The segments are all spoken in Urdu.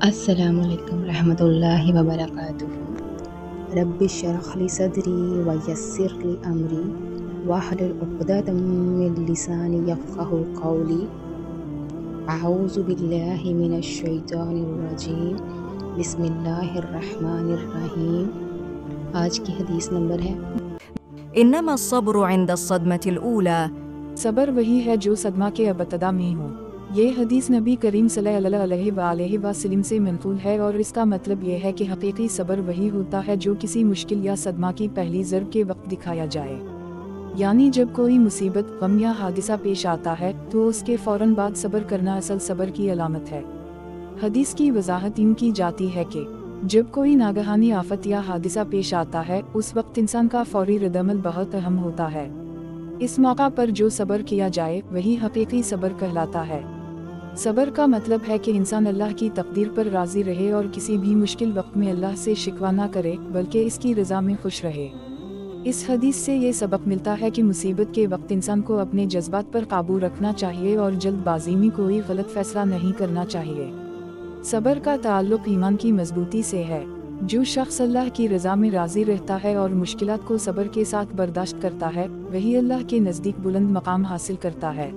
السلام علیکم رحمۃ اللہ وبرکاتہ۔ رب اشرح لی صدری ویسر لی امری واحلل عقدۃ من لسانی یفقہوا قولی۔ اعوذ باللہ من الشیطان الرجیم، بسم اللہ الرحمن الرحیم۔ آج کی حدیث نمبر ہے انما الصبر عند الصدمة الأولى۔ صبر وہی ہے جو صدمہ کے ابتدا میں ہو۔ یہ حدیث نبی کریم صلی اللہ علیہ وآلہ وسلم سے منقول ہے اور اس کا مطلب یہ ہے کہ حقیقی صبر وہی ہوتا ہے جو کسی مشکل یا صدمہ کی پہلی ضرب کے وقت دکھایا جائے، یعنی جب کوئی مصیبت، غم یا حادثہ پیش آتا ہے تو اس کے فوراً بعد صبر کرنا اصل صبر کی علامت ہے۔ حدیث کی وضاحت یوں کی جاتی ہے کہ جب کوئی ناگہانی آفت یا حادثہ پیش آتا ہے اس وقت انسان کا فوری ردعمل بہت اہم ہوتا ہے۔ اس موقع پر جو صبر کیا جائے وہی حقیقی صبر کہلاتا ہے۔ صبر کا مطلب ہے کہ انسان اللہ کی تقدیر پر راضی رہے اور کسی بھی مشکل وقت میں اللہ سے شکوہ نہ کرے بلکہ اس کی رضا میں خوش رہے۔ اس حدیث سے یہ سبق ملتا ہے کہ مصیبت کے وقت انسان کو اپنے جذبات پر قابو رکھنا چاہیے اور جلد بازی میں کوئی غلط فیصلہ نہیں کرنا چاہیے۔ صبر کا تعلق ایمان کی مضبوطی سے ہے۔ جو شخص اللہ کی رضا میں راضی رہتا ہے اور مشکلات کو صبر کے ساتھ برداشت کرتا ہے وہی اللہ کے نزدیک بلند مقام حاصل کرتا ہے۔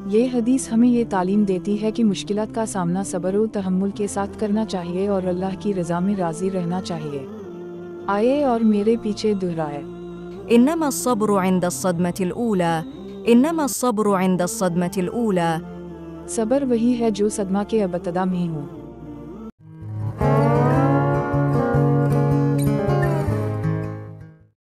یہ حدیث ہمیں یہ تعلیم دیتی ہے کہ مشکلات کا سامنا صبر و تحمل کے ساتھ کرنا چاہیے اور اللہ کی رضا میں راضی رہنا چاہیے۔ آئے اور میرے پیچھے دہرائے۔ انما الصبر عند الصدمة الأولى۔ انما الصبر عند الصدمة الأولى۔ صبر وہی ہے جو صدمہ کے ابتدا میں ہو۔